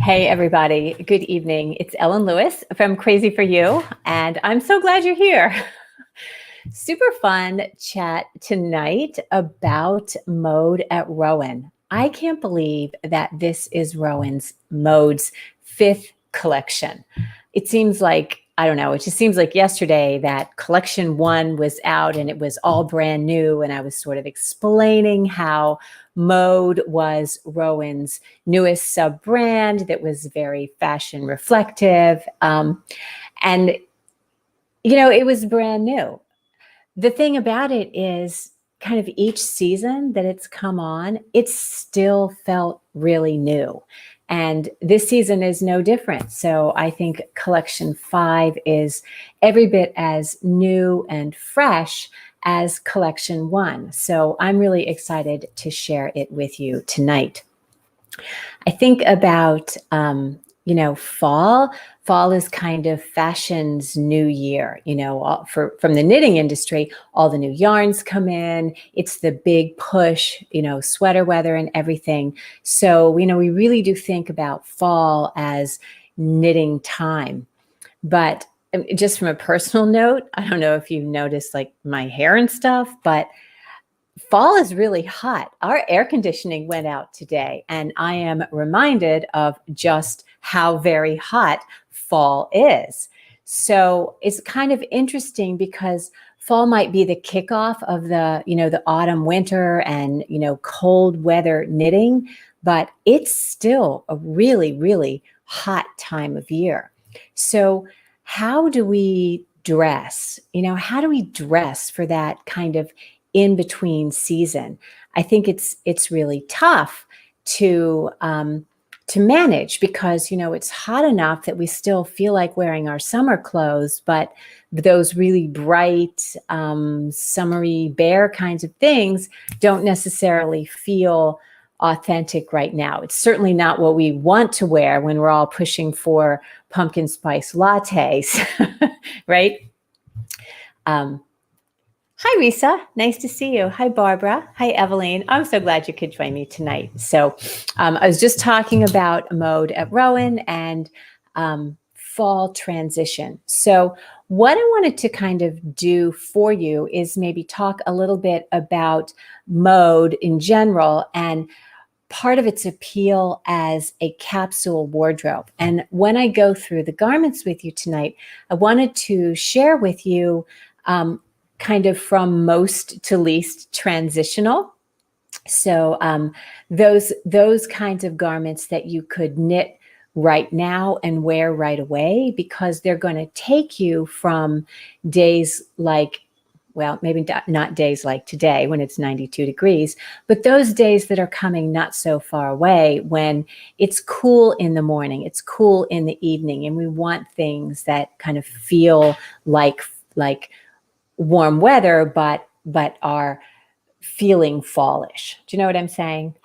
Hey, everybody. Good evening. It's Ellen Lewis from Crazy for You, and I'm so glad you're here. Super fun chat tonight about mode at Rowan. I can't believe that this is Rowan's Mode's 5th collection. It seems like, I don't know, it just seems like yesterday that collection 1 was out and it was all brand new. And I was sort of explaining how Mode was Rowan's newest sub brand that was very fashion reflective. And, you know, it was brand new. The thing about it is kind of each season that it's come on, it still felt really new. And this season is no different. So I think collection 5 is every bit as new and fresh as collection 1. So I'm really excited to share it with you tonight. I think about, fall. Fall is kind of fashion's new year, from the knitting industry, all the new yarns come in. It's the big push, sweater weather and everything. So, we really do think about fall as knitting time. But just from a personal note, I don't know if you've noticed like my hair and stuff, but fall is really hot. Our air conditioning went out today, and I am reminded of just how very hot fall is. So it's kind of interesting because fall might be the kickoff of the autumn, winter, and, cold weather knitting, but it's still a really, really hot time of year. So how do we dress? How do we dress for that kind of in between season? I think it's really tough to manage because, it's hot enough that we still feel like wearing our summer clothes, but those really bright, summery, bare kinds of things don't necessarily feel authentic right now. It's certainly not what we want to wear when we're all pushing for pumpkin spice lattes, right? Hi, Risa. Nice to see you. Hi, Barbara. Hi, Eveline. I'm so glad you could join me tonight. So I was just talking about mode at Rowan and fall transition. So what I wanted to kind of do for you is maybe talk a little bit about mode in general and part of its appeal as a capsule wardrobe. And when I go through the garments with you tonight, I wanted to share with you kind of from most to least transitional. So those kinds of garments that you could knit right now and wear right away, because they're going to take you from days like, well, maybe not days like today when it's 92 degrees, but those days that are coming not so far away when it's cool in the morning, it's cool in the evening, and we want things that kind of feel like warm weather, but are feeling fallish. Do you know what I'm saying?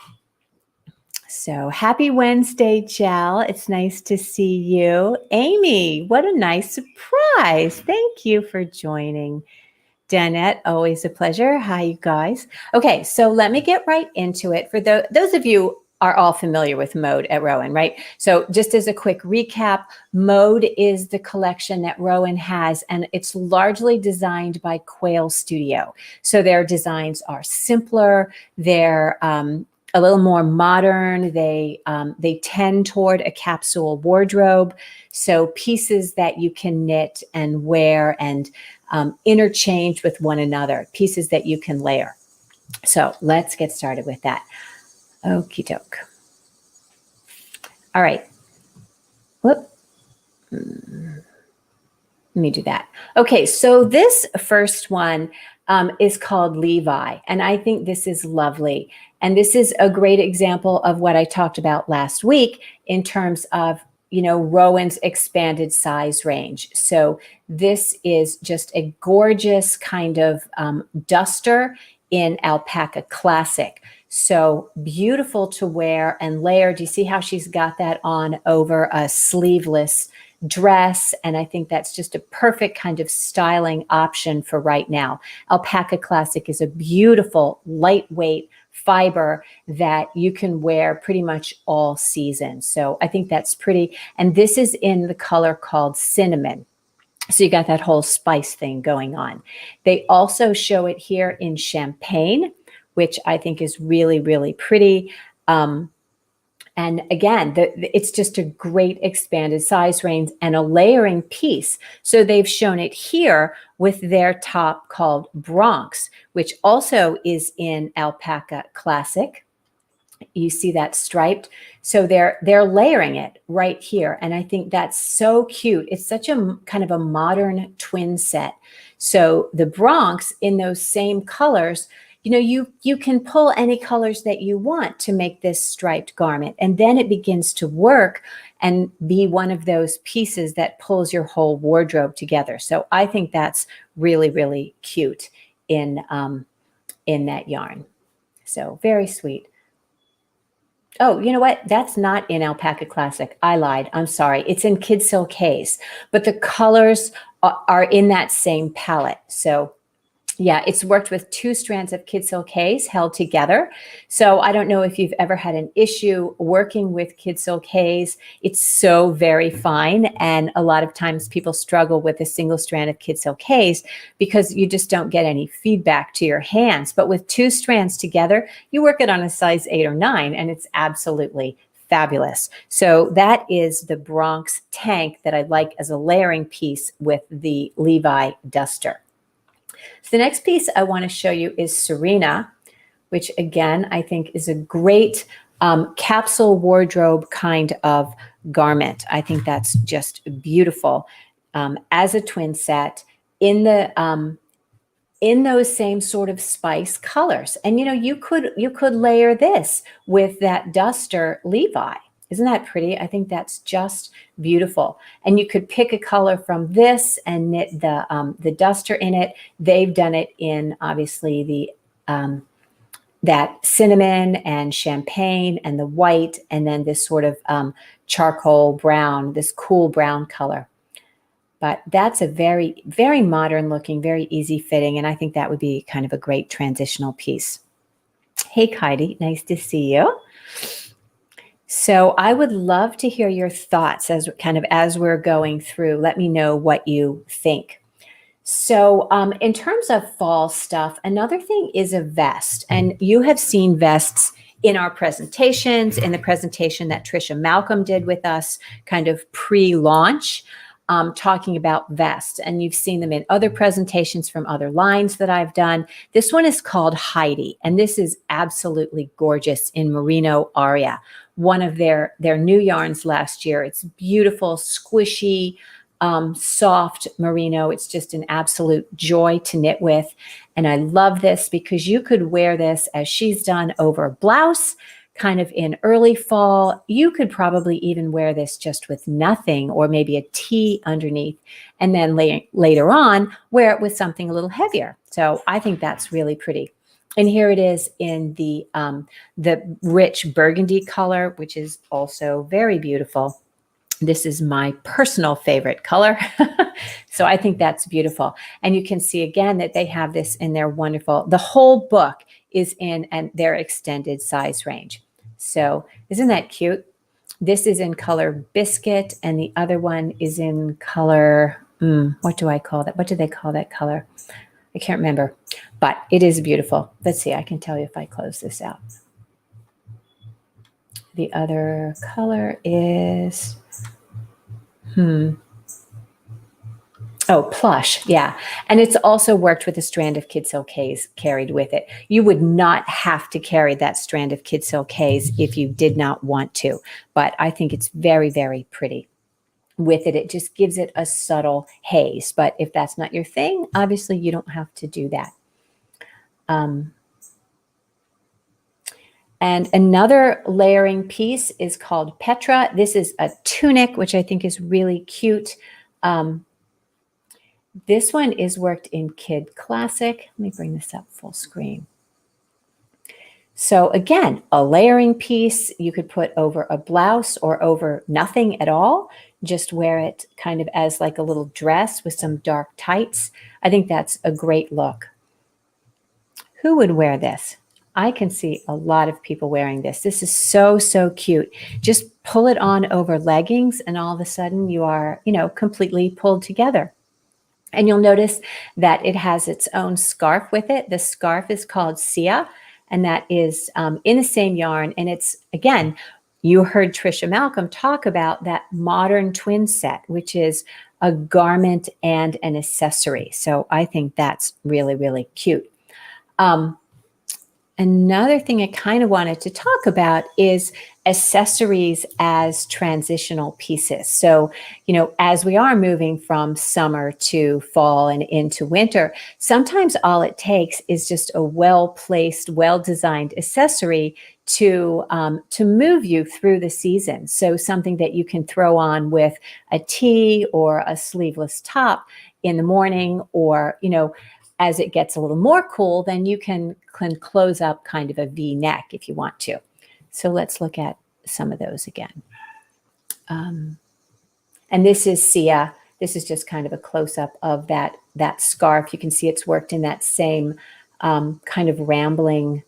So happy Wednesday, Jel. It's nice to see you. Amy, what a nice surprise. Thank you for joining. Danette, always a pleasure. Hi, you guys. Okay, so let me get right into it. For those of you are all familiar with Mode at Rowan, right? So just as a quick recap, Mode is the collection that Rowan has, and it's largely designed by Quail Studio. So their designs are simpler. They're a little more modern. They tend toward a capsule wardrobe. So pieces that you can knit and wear and interchange with one another, pieces that you can layer. So let's get started with that. Okie doke. All right. Whoop. Let me do that. Okay, so this first one is called Levi, and I think this is lovely. And this is a great example of what I talked about last week in terms of, Rowan's expanded size range. So this is just a gorgeous kind of duster in Alpaca Classic. So beautiful to wear and layer. Do you see how she's got that on over a sleeveless dress? And I think that's just a perfect kind of styling option for right now. Alpaca Classic is a beautiful, lightweight fiber that you can wear pretty much all season. So I think that's pretty. And this is in the color called cinnamon. So you got that whole spice thing going on. They also show it here in champagne, which I think is really, really pretty. And again, it's just a great expanded size range and a layering piece. So they've shown it here with their top called Bronx, which also is in Alpaca Classic. You see that striped. So they're layering it right here. And I think that's so cute. It's such a kind of a modern twin set. So the Bronx in those same colors, you know, you can pull any colors that you want to make this striped garment. And then it begins to work and be one of those pieces that pulls your whole wardrobe together. So I think that's really, really cute in that yarn. So very sweet. Oh, you know what? That's not in Alpaca Classic. I lied. I'm sorry. It's in Kid Silk Haze, but the colors are in that same palette. So yeah, it's worked with 2 strands of Kid Silk Haze held together. So I don't know if you've ever had an issue working with Kid Silk Haze. It's so very fine. And a lot of times people struggle with a single strand of Kid Silk Haze because you just don't get any feedback to your hands. But with 2 strands together, you work it on a size 8 or 9, and it's absolutely fabulous. So that is the Bronx tank that I like as a layering piece with the Levi duster. So the next piece I want to show you is Serena, which again, I think is a great capsule wardrobe kind of garment. I think that's just beautiful as a twin set in those same sort of spice colors. And you know, you could layer this with that duster Levi. Isn't that pretty? I think that's just beautiful. And you could pick a color from this and knit the duster in it. They've done it in obviously the that cinnamon and champagne and the white, and then this sort of charcoal brown, this cool brown color. But that's a very, very modern looking, very easy fitting. And I think that would be kind of a great transitional piece. Hey, Heidi, nice to see you. So I would love to hear your thoughts as we're going through. Let me know what you think. So in terms of fall stuff, another thing is a vest. And you have seen vests in our presentations, in the presentation that Trisha Malcolm did with us, kind of pre-launch, talking about vests. And you've seen them in other presentations from other lines that I've done. This one is called Heidi, and this is absolutely gorgeous in Merino Aria, one of their new yarns last year. It's beautiful, squishy, soft merino. It's just an absolute joy to knit with. And I love this because you could wear this as she's done over a blouse, kind of in early fall. You could probably even wear this just with nothing or maybe a tee underneath, and then later on wear it with something a little heavier. So I think that's really pretty. And here it is in the rich burgundy color, which is also very beautiful. This is my personal favorite color. So I think that's beautiful. And you can see again that they have this in their wonderful, the whole book is in their extended size range. So isn't that cute? This is in color biscuit, and the other one is in color, what do I call that? What do they call that color? I can't remember, but it is beautiful. Let's see, I can tell you if I close this out. The other color is, oh, plush, yeah. And it's also worked with a strand of Kid Silk Haze carried with it. You would not have to carry that strand of Kid Silk Haze if you did not want to, but I think it's very, very pretty. With it, it just gives it a subtle haze. But if that's not your thing, obviously you don't have to do that. And another layering piece is called Petra. This is a tunic, which I think is really cute. This one is worked in Kid Classic. Let me bring this up full screen. So again, a layering piece you could put over a blouse or over nothing at all. Just wear it kind of as like a little dress with some dark tights. I think that's a great look. Who would wear this? I can see a lot of people wearing this. This is so, so cute. Just pull it on over leggings and all of a sudden you are, completely pulled together. And you'll notice that it has its own scarf with it. The scarf is called Sia, and that is in the same yarn. And it's, again, you heard Trisha Malcolm talk about that modern twin set, which is a garment and an accessory. So I think that's really, really cute. Another thing I kind of wanted to talk about is accessories as transitional pieces. So, as we are moving from summer to fall and into winter, sometimes all it takes is just a well-placed, well-designed accessory to move you through the season. So something that you can throw on with a tee or a sleeveless top in the morning, or, as it gets a little more cool, then you can close up kind of a V-neck if you want to. So let's look at some of those again. And this is Sia. This is just kind of a close-up of that scarf. You can see it's worked in that same kind of rambling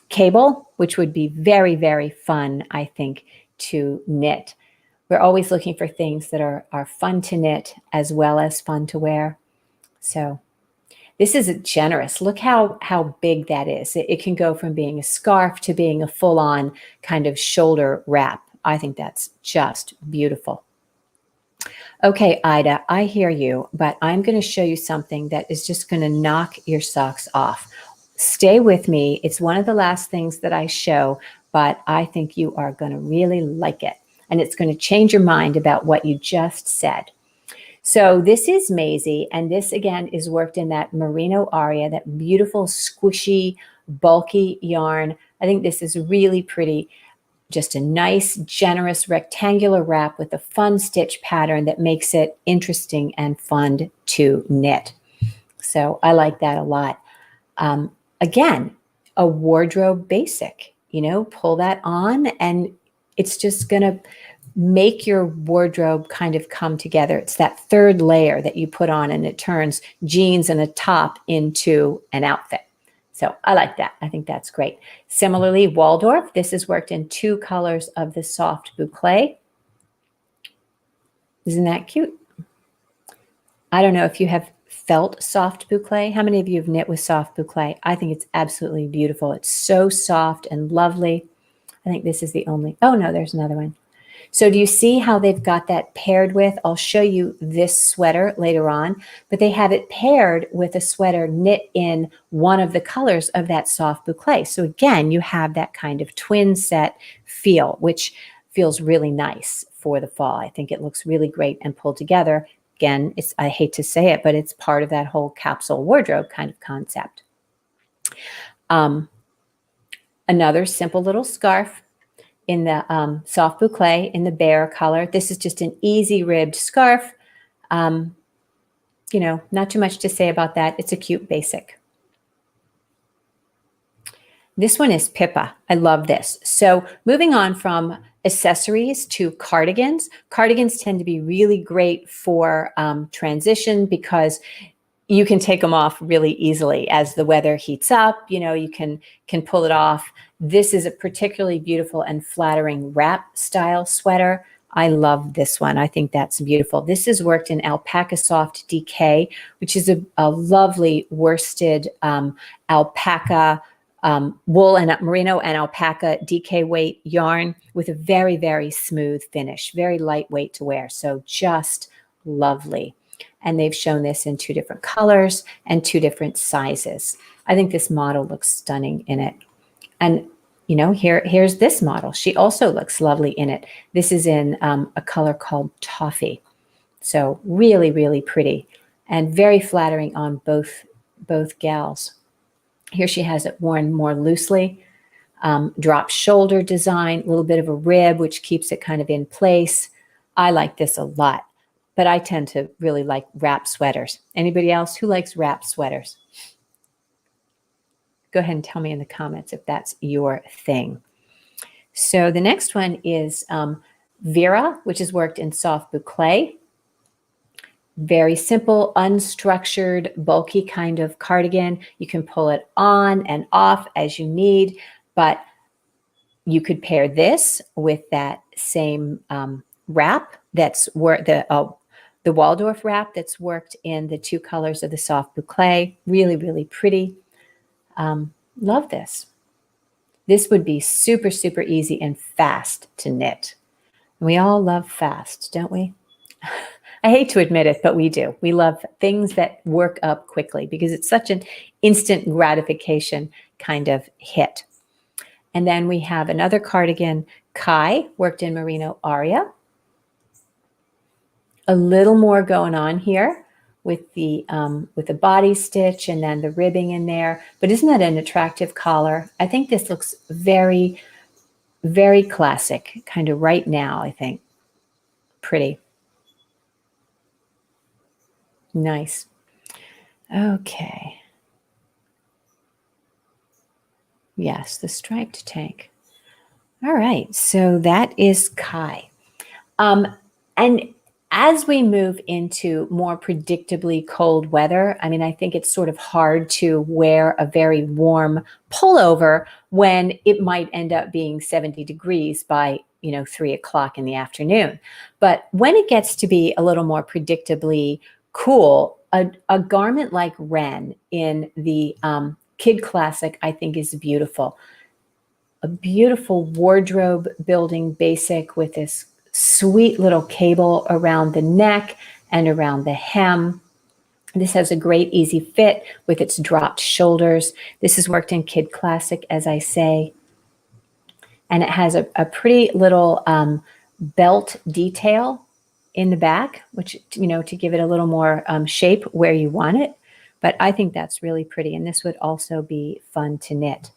cable, which would be very, very fun, I think, to knit. We're always looking for things that are fun to knit as well as fun to wear. So this is generous. Look how big that is. It can go from being a scarf to being a full-on kind of shoulder wrap. I think that's just beautiful. Okay, Ida, I hear you, but I'm going to show you something that is just going to knock your socks off. Stay with me. It's one of the last things that I show, but I think you are going to really like it. And it's going to change your mind about what you just said. So this is Maisie, and this again is worked in that Merino Aria, that beautiful, squishy, bulky yarn. I think this is really pretty. Just a nice, generous rectangular wrap with a fun stitch pattern that makes it interesting and fun to knit. So I like that a lot. Again, a wardrobe basic, pull that on and it's just going to make your wardrobe kind of come together. It's that third layer that you put on and it turns jeans and a top into an outfit. So I like that. I think that's great. Similarly, Waldorf, this is worked in 2 colors of the soft boucle. Isn't that cute? I don't know if you have felt soft boucle. How many of you have knit with soft boucle? I think it's absolutely beautiful. It's so soft and lovely. I think this is the only, oh no, there's another one. So do you see how they've got that paired with, I'll show you this sweater later on, but they have it paired with a sweater knit in one of the colors of that soft boucle. So again, you have that kind of twin set feel, which feels really nice for the fall. I think it looks really great and pulled together. Again, I hate to say it, but it's part of that whole capsule wardrobe kind of concept. Another simple little scarf in the soft boucle in the bear color. This is just an easy ribbed scarf. Not too much to say about that. It's a cute basic. This one is Pippa. I love this. So moving on from accessories to cardigans. Cardigans tend to be really great for transition because you can take them off really easily as the weather heats up. You can pull it off. This is a particularly beautiful and flattering wrap style sweater. I love this one. I think that's beautiful. This is worked in Alpaca Soft DK, which is a lovely worsted alpaca wool and merino and alpaca DK weight yarn with a very, very smooth finish, very lightweight to wear. So just lovely. And they've shown this in 2 different colors and 2 different sizes. I think this model looks stunning in it. And, here's this model. She also looks lovely in it. This is in a color called Toffee. So really, really pretty and very flattering on both gals. Here she has it worn more loosely. Drop shoulder design, a little bit of a rib, which keeps it kind of in place. I like this a lot. But I tend to really like wrap sweaters. Anybody else who likes wrap sweaters? Go ahead and tell me in the comments if that's your thing. So the next one is Vera, which is worked in soft boucle. Very simple, unstructured, bulky kind of cardigan. You can pull it on and off as you need, but you could pair this with that same wrap that's where the Waldorf wrap that's worked in the 2 colors of the soft boucle. Really, really pretty. Love this. This would be super, super easy and fast to knit. We all love fast, don't we? I hate to admit it, but we do. We love things that work up quickly because it's such an instant gratification kind of hit. And then we have another cardigan, Kai, worked in Merino Aria. A little more going on here with the body stitch and then the ribbing in there. But isn't that an attractive collar? I think this looks very, very classic, kind of right now, I think. Pretty. Nice. Okay. Yes, the striped tank. All right, so that is Kai. And as we move into more predictably cold weather, I mean, I think it's sort of hard to wear a very warm pullover when it might end up being 70 degrees by, 3 o'clock in the afternoon. But when it gets to be a little more predictably cool, a garment like Ren in the Kid Classic, I think, is beautiful. A beautiful wardrobe building basic with this sweet little cable around the neck and around the hem. This has a great easy fit with its dropped shoulders. This is worked in Kid Classic, as I say. And it has a pretty little belt detail in the back, which, to give it a little more shape where you want it. But I think that's really pretty. And this would also be fun to knit.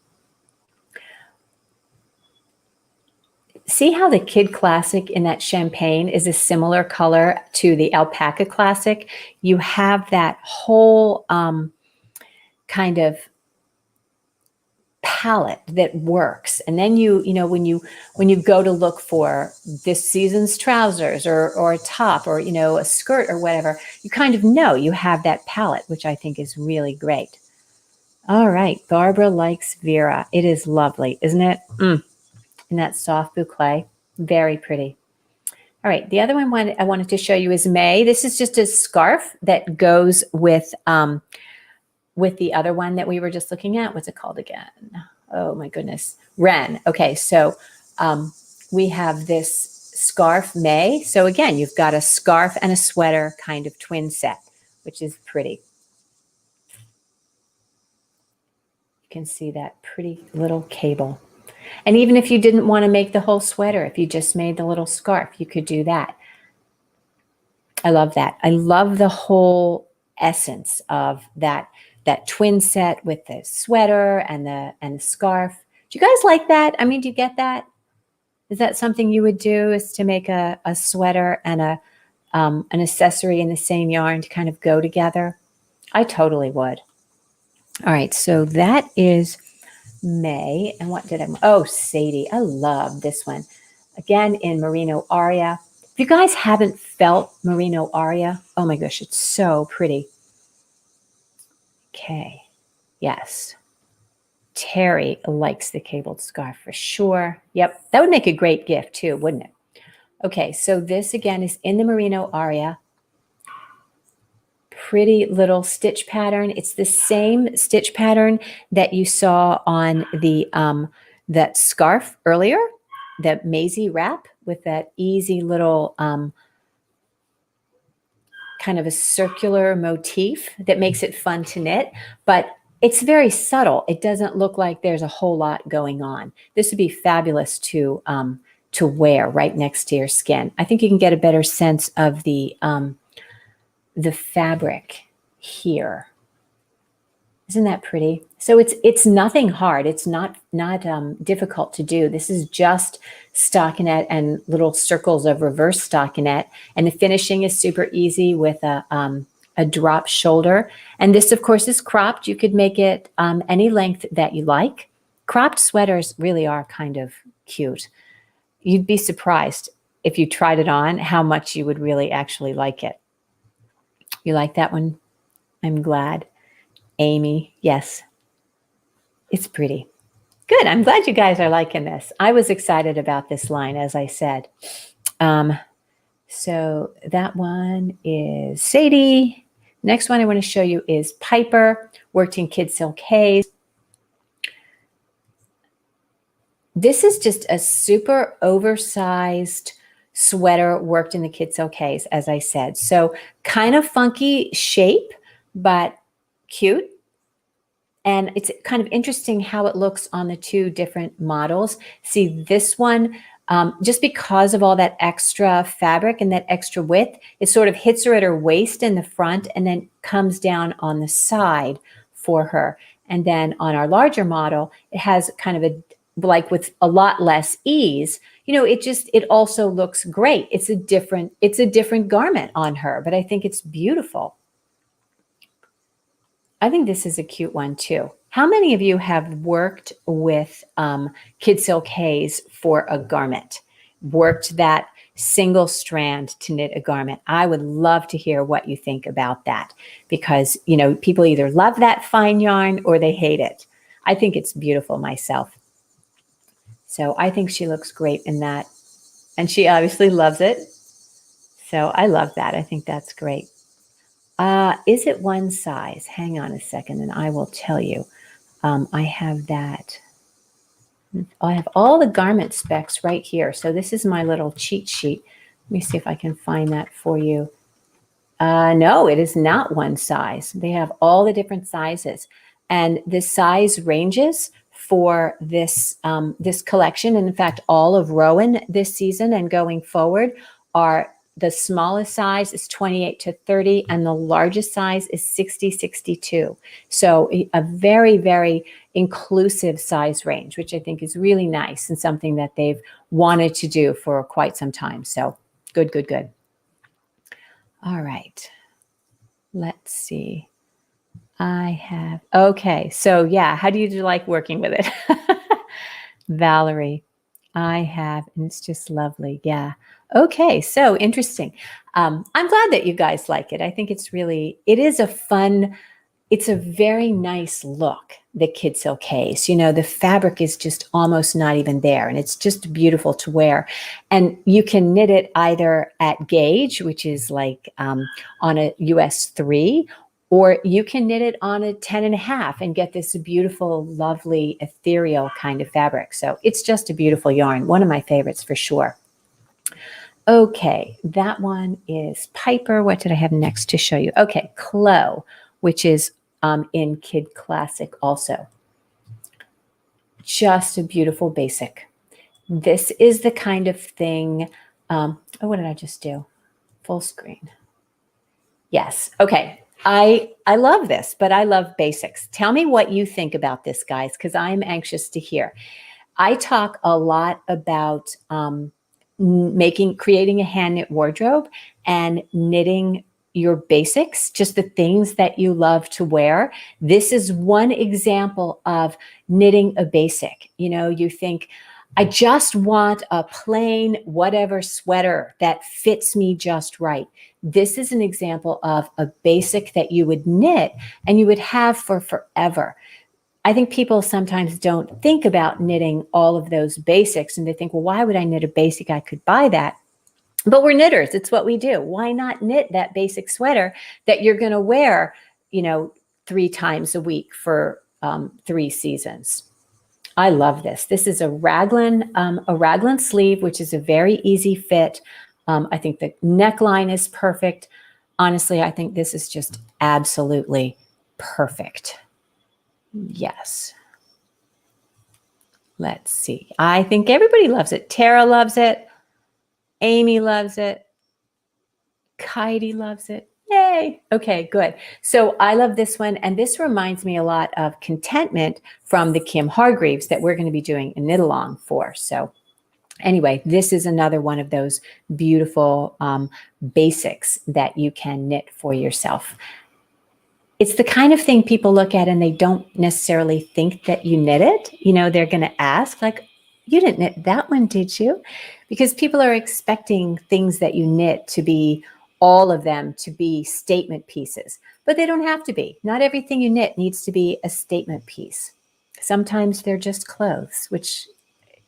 See how the Kid Classic in that champagne is a similar color to the Alpaca Classic? You have that whole kind of palette that works. And then when you go to look for this season's trousers or a top or, a skirt or whatever, you kind of know you have that palette, which I think is really great. All right. Barbara likes Vera. It is lovely, isn't it? In that soft boucle. Very pretty. All right. The other one I wanted to show you is May. This is just a scarf that goes with the other one that we were just looking at. What's it called again? Oh, my goodness. Ren. Okay. So we have this scarf May. So again, you've got a scarf and a sweater kind of twin set, which is pretty. You can see that pretty little cable. And even if you didn't want to make the whole sweater, if you just made the little scarf, you could do that. I love that. I love the whole essence of that twin set with the sweater and the scarf. Do you guys like that? I mean, do you get that? Is that something you would do, is to make a sweater and an accessory in the same yarn to kind of go together? I totally would. All right, so that is May. And what did oh, Sadie. I love this one. Again, in Merino Aria. If you guys haven't felt Merino Aria, oh my gosh, it's so pretty. Okay. Yes. Terry likes the cabled scarf for sure. Yep. That would make a great gift too, wouldn't it? Okay. So this again is in the Merino Aria. Pretty little stitch pattern. It's the same stitch pattern that you saw on the that scarf earlier, the Maisie wrap with that easy little kind of a circular motif that makes it fun to knit, but it's very subtle. It doesn't look like there's a whole lot going on. This would be fabulous to wear right next to your skin. I think you can get a better sense of the fabric here. Isn't that pretty? So it's nothing hard. It's not difficult to do. This is just stockinette and little circles of reverse stockinette, and the finishing is super easy with a drop shoulder. And this, of course, is cropped. You could make it any length that you like. Cropped sweaters really are kind of cute. You'd be surprised if you tried it on how much you would really actually like it. You like that one? I'm glad. Amy, yes. It's pretty. Good. I'm glad you guys are liking this. I was excited about this line, as I said. So that one is Sadie. Next one I want to show you is Piper, worked in Kid Silk Haze. This is just a super oversized sweater worked in the Kid Silk Haze, as I said. So kind of funky shape, but cute. And it's kind of interesting how it looks on the two different models. See, this one, just because of all that extra fabric and that extra width, it sort of hits her at her waist in the front and then comes down on the side for her. And then on our larger model, it has kind of a, like with a lot less ease, you know, it also looks great. It's a different garment on her, but I think it's beautiful. I think this is a cute one too. How many of you have worked with Kid Silk Haze for a garment? Worked that single strand to knit a garment? I would love to hear what you think about that, because, you know, people either love that fine yarn or they hate it. I think it's beautiful myself. So I think she looks great in that. And she obviously loves it. So I love that. I think that's great. Is it one size? Hang on a second and I will tell you. I have that. I have all the garment specs right here. So this is my little cheat sheet. Let me see if I can find that for you. No, it is not one size. They have all the different sizes. And the size ranges for this, this collection, and in fact, all of Rowan this season and going forward are the smallest size is 28 to 30, and the largest size is 60-62. So a very, very inclusive size range, which I think is really nice and something that they've wanted to do for quite some time. So good, good, good. All right. Let's see. Okay. So yeah, how do you like working with it? Valerie, and it's just lovely. Yeah. Okay, so interesting. I'm glad that you guys like it. I think it's a very nice look, the Kid Silk Haze. You know, the fabric is just almost not even there, and it's just beautiful to wear. And you can knit it either at gauge, which is like on a US 3, or you can knit it on a 10.5 and get this beautiful, lovely, ethereal kind of fabric. So it's just a beautiful yarn. One of my favorites for sure. Okay, that one is Piper. What did I have next to show you? Okay, Khloe, which is in Kid Classic also. Just a beautiful basic. This is the kind of thing, oh, what did I just do? Full screen. Yes, okay. I love this, but I love basics. Tell me what you think about this, guys, because I'm anxious to hear. I talk a lot about creating a hand knit wardrobe and knitting your basics, just the things that you love to wear. This is one example of knitting a basic. You know, you think, I just want a plain whatever sweater that fits me just right. This is an example of a basic that you would knit and you would have for forever. I think people sometimes don't think about knitting all of those basics, and they think, well, why would I knit a basic? I could buy that. But we're knitters. It's what we do. Why not knit that basic sweater that you're going to wear, you know, 3 times a week for 3 seasons? I love this. This is a raglan sleeve, which is a very easy fit. I think the neckline is perfect. Honestly, I think this is just absolutely perfect. Yes. Let's see. I think everybody loves it. Tara loves it. Amy loves it. Heidi loves it. Yay. Okay, good. So I love this one. And this reminds me a lot of Contentment from the Kim Hargreaves that we're going to be doing a knit along for. So anyway, this is another one of those beautiful basics that you can knit for yourself. It's the kind of thing people look at and they don't necessarily think that you knit it. You know, they're going to ask, like, you didn't knit that one, did you? Because people are expecting things that you knit to be all of them to be statement pieces, but they don't have to be. Not everything you knit needs to be a statement piece. Sometimes they're just clothes, which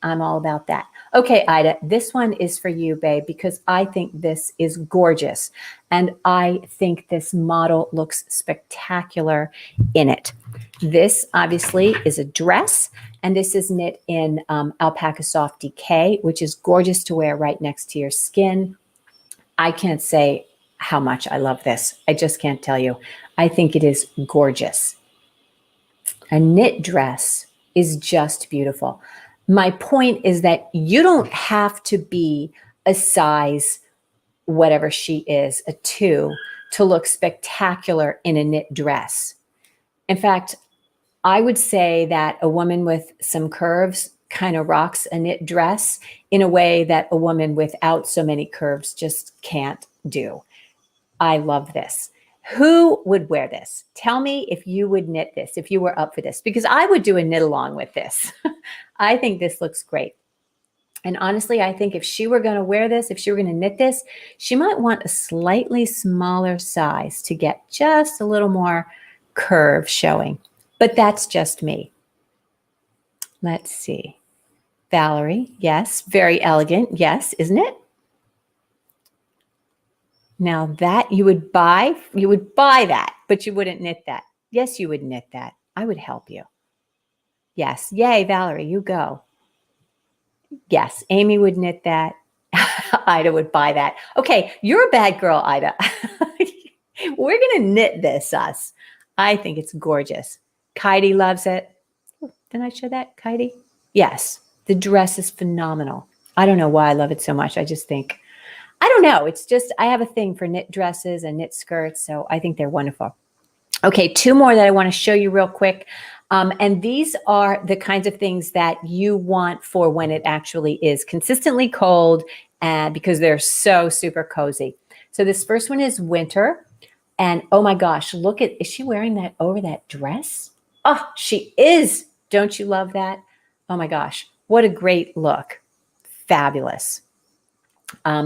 I'm all about that. Okay, Ida, this one is for you, babe, because I think this is gorgeous. And I think this model looks spectacular in it. This obviously is a dress, and this is knit in Alpaca Soft DK, which is gorgeous to wear right next to your skin. I can't say how much I love this. I just can't tell you. I think it is gorgeous. A knit dress is just beautiful. My point is that you don't have to be a size, whatever she is, a 2, to look spectacular in a knit dress. In fact, I would say that a woman with some curves kind of rocks a knit dress in a way that a woman without so many curves just can't do. I love this. Who would wear this? Tell me if you would knit this, if you were up for this, because I would do a knit along with this. I think this looks great. And honestly, I think if she were going to wear this, if she were going to knit this, she might want a slightly smaller size to get just a little more curve showing. But that's just me. Let's see. Valerie, yes, very elegant. Yes, isn't it? Now that you would buy that, but you wouldn't knit that. Yes, you would knit that. I would help you. Yes. Yay, Valerie, you go. Yes, Amy would knit that. Ida would buy that. Okay, you're a bad girl, Ida. We're going to knit this, us. I think it's gorgeous. Kaidi loves it. Didn't I show that, Kaidi? Yes, the dress is phenomenal. I don't know why I love it so much. I just think, I don't know. It's just, I have a thing for knit dresses and knit skirts, so I think they're wonderful. Okay, 2 more that I want to show you real quick. And these are the kinds of things that you want for when it actually is consistently cold, and because they're so super cozy. So this first one is winter. And oh my gosh, look at, is she wearing that over that dress? Oh, she is. Don't you love that? Oh my gosh, what a great look. Fabulous.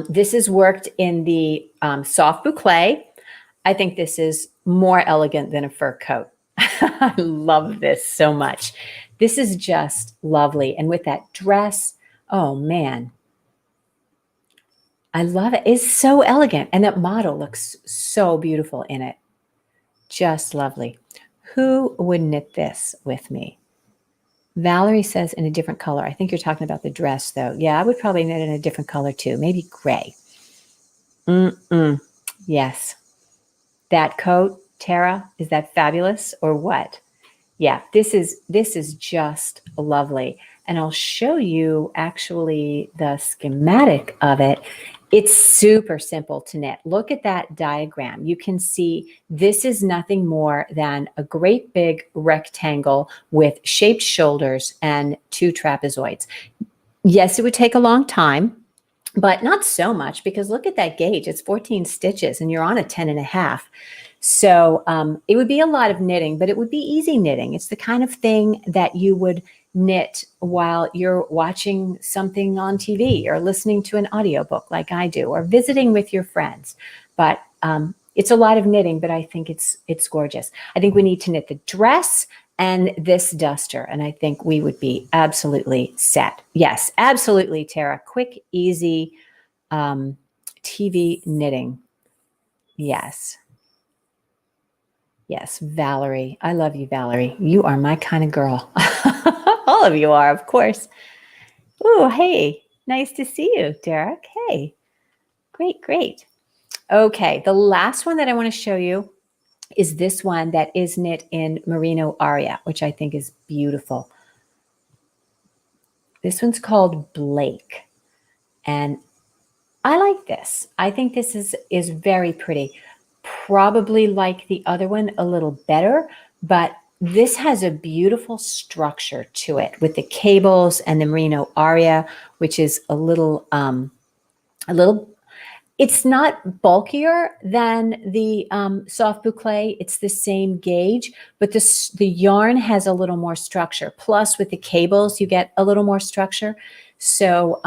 This is worked in the soft boucle. I think this is more elegant than a fur coat. I love this so much. This is just lovely. And with that dress, oh man, I love it. It's so elegant. And that model looks so beautiful in it. Just lovely. Who would knit this with me? Valerie says in a different color. I think you're talking about the dress though. Yeah, I would probably knit in a different color too. Maybe gray. Yes. That coat, Tara, is that fabulous or what? Yeah, this is just lovely. And I'll show you actually the schematic of it. It's super simple to knit. Look at that diagram. You can see this is nothing more than a great big rectangle with shaped shoulders and 2 trapezoids. Yes, it would take a long time, but not so much because look at that gauge. It's 14 stitches and you're on a 10.5. So it would be a lot of knitting, but it would be easy knitting. It's the kind of thing that you would knit while you're watching something on TV or listening to an audiobook like I do, or visiting with your friends. But it's a lot of knitting, but I think it's gorgeous. I think we need to knit the dress and this duster, and I think we would be absolutely set. Yes, absolutely, Tara. Quick, easy TV knitting. Yes. Yes, Valerie. I love you, Valerie. You are my kind of girl. All of you are, of course. Oh, hey. Nice to see you, Derek. Hey. Great, great. Okay, the last one that I want to show you is this one that is knit in Merino Aria, which I think is beautiful. This one's called Blake. And I like this. I think this is very pretty. Probably like the other one a little better, but this has a beautiful structure to it with the cables and the Merino Aria, which is a little, it's not bulkier than the soft boucle. It's the same gauge, but the yarn has a little more structure. Plus with the cables, you get a little more structure. So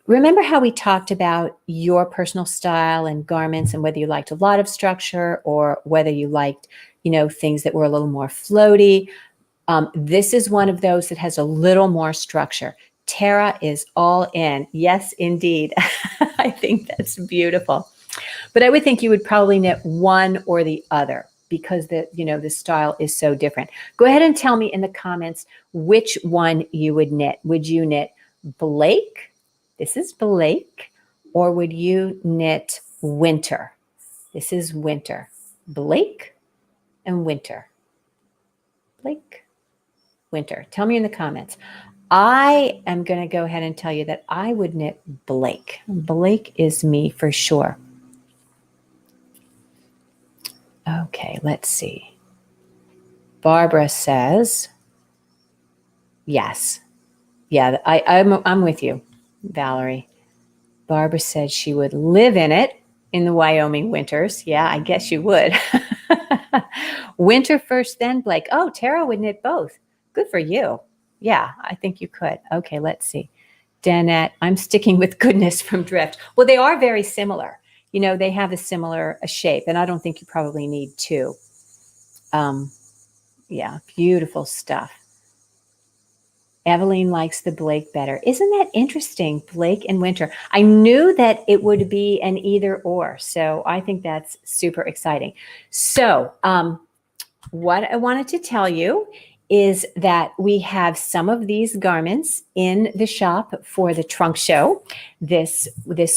remember how we talked about your personal style and garments and whether you liked a lot of structure or whether you liked, things that were a little more floaty. This is one of those that has a little more structure. Tara is all in. Yes, indeed. I think that's beautiful. But I would think you would probably knit one or the other because the style is so different. Go ahead and tell me in the comments which one you would knit. Would you knit Blake? This is Blake. Or would you knit Winter? This is Winter. Blake and Winter. Blake, Winter. Tell me in the comments. I am going to go ahead and tell you that I would knit Blake. Blake is me for sure. Okay, let's see. Barbara says, yes. Yeah, I'm with you, Valerie. Barbara said she would live in it in the Wyoming winters. Yeah, I guess you would. Winter first, then Blake. Oh, Tara would knit both. Good for you. Yeah, I think you could. Okay, let's see. Danette, I'm sticking with goodness from Drift. Well, they are very similar. They have a similar shape, and I don't think you probably need two. Yeah, beautiful stuff. Eveline likes the Blake better. Isn't that interesting? Blake and Winter. I knew that it would be an either or, so I think that's super exciting. So what I wanted to tell you is that we have some of these garments in the shop for the trunk show this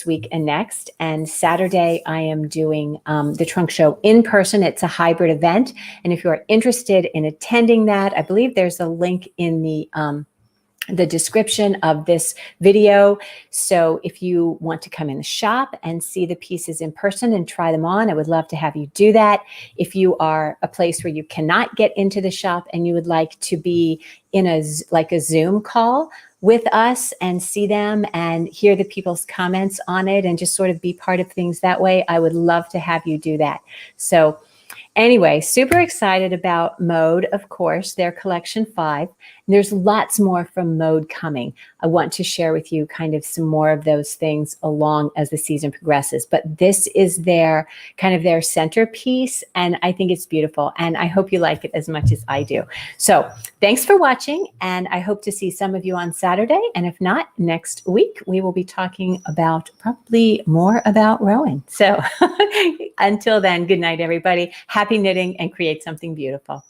week and next. And Saturday, I am doing the trunk show in person. It's a hybrid event. And if you are interested in attending that, I believe there's a link in the description of this video. So if you want to come in the shop and see the pieces in person and try them on, I would love to have you do that. If you are a place where you cannot get into the shop and you would like to be in a Zoom call with us and see them and hear the people's comments on it and just sort of be part of things that way, I would love to have you do that. So anyway, super excited about Mode, of course, their collection 5. And there's lots more from Mode coming. I want to share with you kind of some more of those things along as the season progresses. But this is their centerpiece, and I think it's beautiful. And I hope you like it as much as I do. So thanks for watching, and I hope to see some of you on Saturday. And if not, next week, we will be talking about probably more about Rowan. So until then, good night, everybody. Happy knitting and create something beautiful.